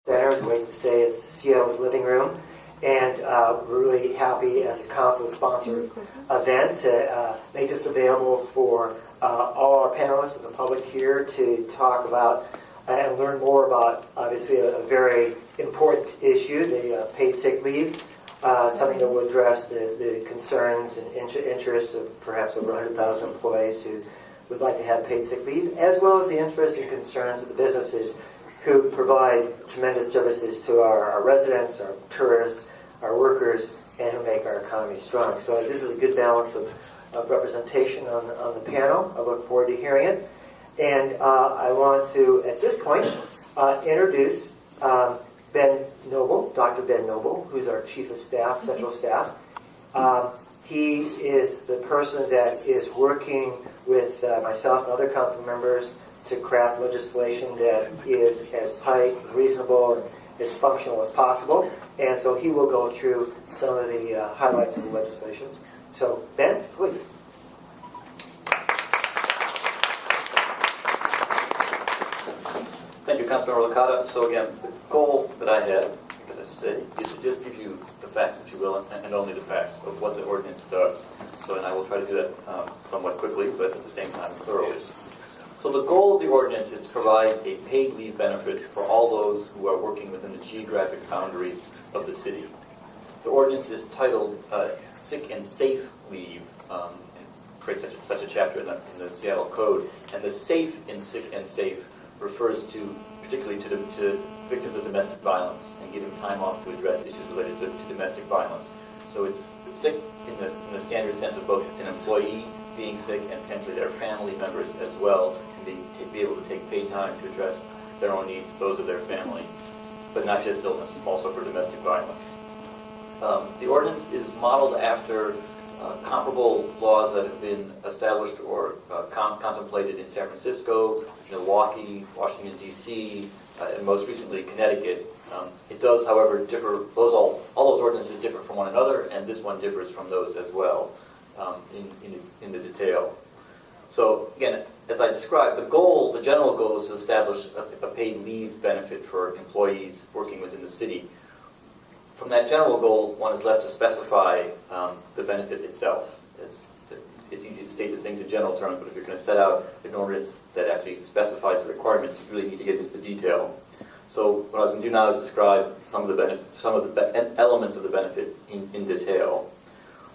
Center, as we like to say, it's Seattle's living room. And we're really happy as a council-sponsored event to make this available for all our panelists and the public here to talk about and learn more about, obviously, a very important issue, the paid sick leave, something that will address the concerns and interests of perhaps over 100,000 employees who would like to have paid sick leave, as well as the interests and concerns of the businesses who provide tremendous services to our residents, our tourists, our workers, and who make our economy strong. So this is a good balance of representation on the panel. I look forward to hearing it. And I want to, at this point, introduce Ben Noble, Dr. Ben Noble, who's our Chief of Staff, Central Staff. He is the person that is working with myself and other council members to craft legislation that is as tight, reasonable, and as functional as possible. And so he will go through some of the highlights of the legislation. So, Ben, please. Thank you, Councilmember Licata. So again, the goal that I had today is to just give you the facts, if you will, and only the facts of what the ordinance does. So, and I will try to do that somewhat quickly, but at the same time thoroughly. So the goal of the ordinance is to provide a paid leave benefit for all those who are working within the geographic boundaries of the city. The ordinance is titled Sick and Safe Leave, and creates such a chapter in the Seattle Code. And the safe in sick and safe refers to particularly to victims of domestic violence and giving time off to address issues related to domestic violence. So it's sick in the standard sense of both an employee being sick and potentially their family members as well, and be able to take paid time to address their own needs, those of their family, but not just illness, also for domestic violence. The ordinance is modeled after comparable laws that have been established or contemplated in San Francisco, Milwaukee, Washington, D.C., and most recently Connecticut. It does, however, differ. All those ordinances differ from one another, and this one differs from those as well in the detail. So again, as I described, the general goal is to establish a paid leave benefit for employees working within the city. From that general goal, one is left to specify the benefit itself. It's easy to state the things in general terms, but if you're going to set out an ordinance that actually specifies the requirements, you really need to get into the detail. So what I was going to do now is describe some of the elements of the benefit in detail.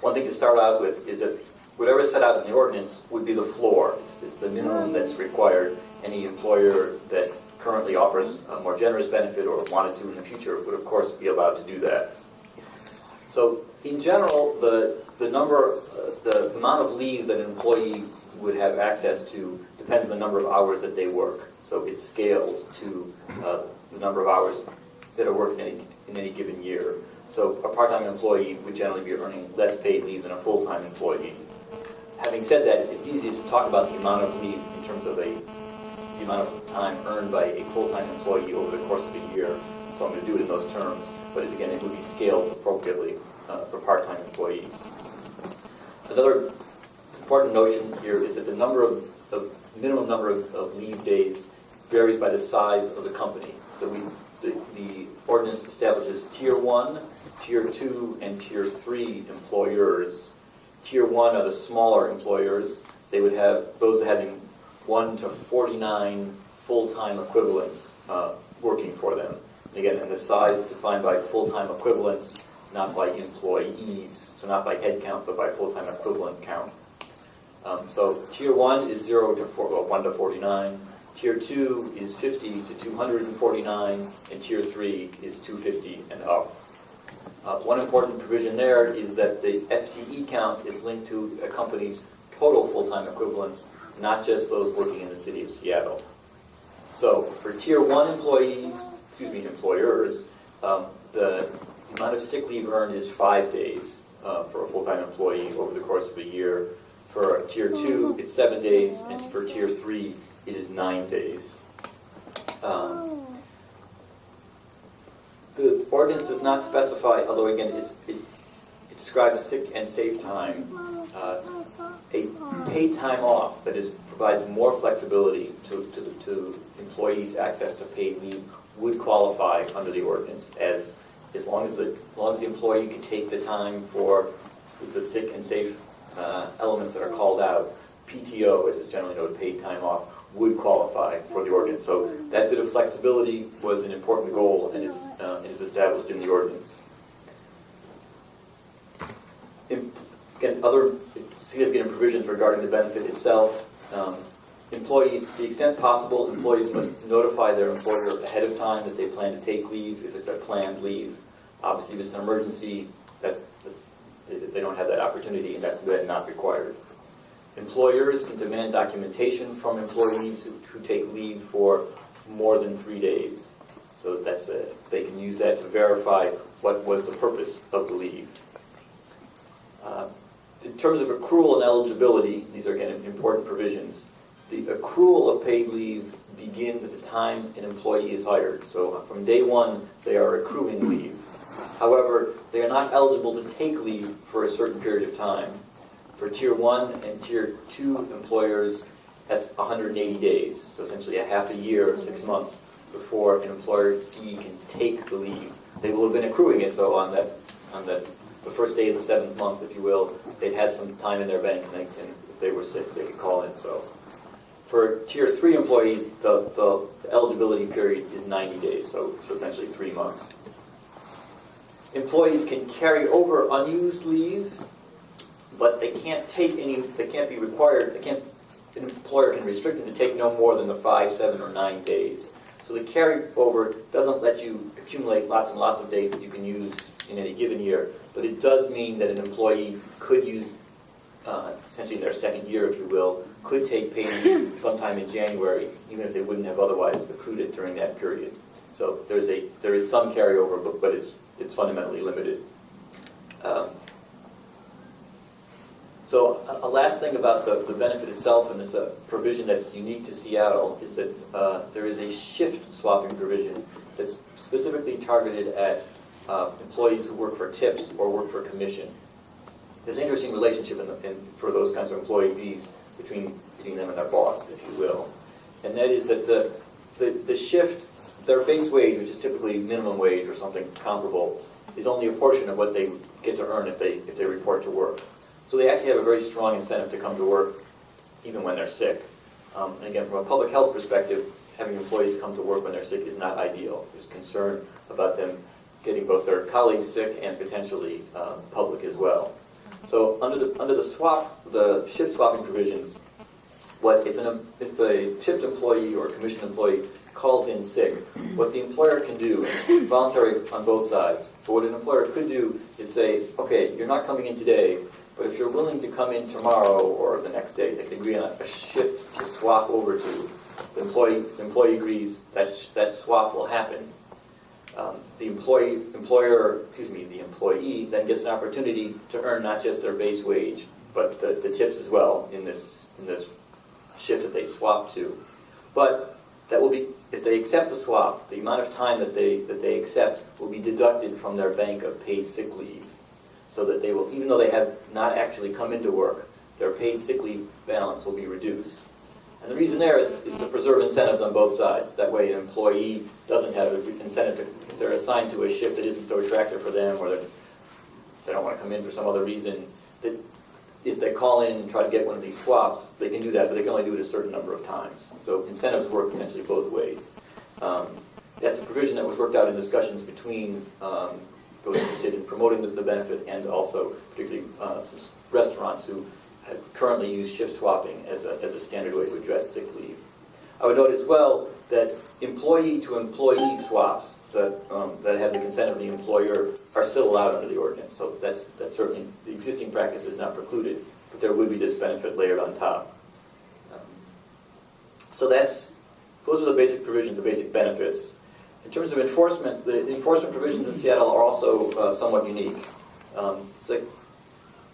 One thing to start out with is that whatever is set out in the ordinance would be the floor. It's the minimum that's required. Any employer that currently offers a more generous benefit or wanted to in the future would, of course, be allowed to do that. So, in general, the amount of leave that an employee would have access to depends on the number of hours that they work. So it's scaled to the number of hours that are worked in any given year. So a part-time employee would generally be earning less paid leave than a full-time employee. Having said that, it's easiest to talk about the amount of leave in terms of the amount of time earned by a full-time employee over the course of a year. So I'm going to do it in those terms. But again, it would be scaled appropriately for part-time employees. Another important notion here is that the minimum number of leave days varies by the size of the company. So the ordinance establishes Tier 1, Tier 2, and Tier 3 employers. Tier 1 are the smaller employers. They would have those having 1 to 49 full-time equivalents working for them. Again, and the size is defined by full-time equivalents, not by employees. So not by head count, but by full-time equivalent count. So Tier 1 is 1 to 49. Tier 2 is 50 to 249, and Tier 3 is 250 and up. One important provision there is that the FTE count is linked to a company's total full-time equivalents, not just those working in the city of Seattle. So for Tier 1 employers, the amount of sick leave earned is 5 days for a full-time employee over the course of a year. For Tier 2, it's 7 days, and for Tier 3, it is 9 days. The ordinance does not specify, although again it describes sick and safe time, a paid time off that is provides more flexibility to employees' access to paid leave would qualify under the ordinance as long as the employee can take the time for the sick and safe elements that are called out. PTO, as it's generally known, paid time off, would qualify for the ordinance. So that bit of flexibility was an important goal and is established in the ordinance. Again, other significant provisions regarding the benefit itself. Employees, to the extent possible, employees must notify their employer ahead of time that they plan to take leave if it's a planned leave. Obviously, if it's an emergency, they don't have that opportunity, and that's then not required. Employers can demand documentation from employees who take leave for more than 3 days. So they can use that to verify what was the purpose of the leave. In terms of accrual and eligibility, these are, again, important provisions. The accrual of paid leave begins at the time an employee is hired. So from day one, they are accruing leave. However, they are not eligible to take leave for a certain period of time. For Tier 1 and Tier 2 employers, that's 180 days. So essentially a half a year, 6 months, before an employee can take the leave. They will have been accruing it, so on the first day of the 7th month, if you will, they'd had some time in their bank, and if they were sick, they could call in. So for Tier 3 employees, the eligibility period is 90 days, so essentially 3 months. Employees can carry over unused leave, but they can't take any, they can't be required, an employer can restrict them to take no more than the 5, 7, or 9 days. So the carryover doesn't let you accumulate lots and lots of days that you can use in any given year, but it does mean that an employee could use, essentially their second year, if you will, could take paid leave sometime in January, even if they wouldn't have otherwise accrued it during that period. So there is some carryover, but it's fundamentally limited. So a last thing about the benefit itself, and it's a provision that's unique to Seattle, is that there is a shift swapping provision that's specifically targeted at employees who work for tips or work for commission. There's an interesting relationship for those kinds of employees between them and their boss, if you will. And that is that the shift, their base wage, which is typically minimum wage or something comparable, is only a portion of what they get to earn if they report to work. So they actually have a very strong incentive to come to work even when they're sick. And again, from a public health perspective, having employees come to work when they're sick is not ideal. There's concern about them getting both their colleagues sick and potentially public as well. So under the shift swapping provisions, if a tipped employee or commissioned employee calls in sick, what the employer can do, and voluntary on both sides, but what an employer could do is say, okay, you're not coming in today, but if you're willing to come in tomorrow or the next day, they can agree on a shift to swap over to. The employee agrees that swap will happen. The employee then gets an opportunity to earn not just their base wage, but the tips as well in this shift that they swap to. But that will be, if they accept the swap, the amount of time that they accept will be deducted from their bank of paid sick leave, so that they will, even though they have not actually come into work, their paid sick leave balance will be reduced. And the reason there is to preserve incentives on both sides. That way an employee doesn't have an incentive if they're assigned to a shift that isn't so attractive for them, or they don't want to come in for some other reason, that if they call in and try to get one of these swaps, they can do that, but they can only do it a certain number of times. So incentives work essentially both ways. That's a provision that was worked out in discussions between those interested in promoting the benefit and also particularly some restaurants who currently use shift swapping as a standard way to address sick leave. I would note as well that employee-to-employee swaps that have the consent of the employer are still allowed under the ordinance. So that's certainly, the existing practice is not precluded, but there would be this benefit layered on top. So those are the basic provisions, the basic benefits. In terms of enforcement, the enforcement provisions in Seattle are also somewhat unique.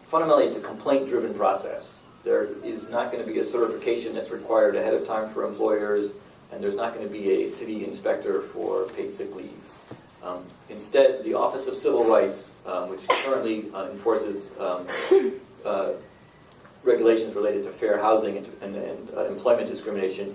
Fundamentally, it's a complaint-driven process. There is not going to be a certification that's required ahead of time for employers, and there's not going to be a city inspector for paid sick leave. Instead, the Office of Civil Rights, which currently enforces regulations related to fair housing and employment discrimination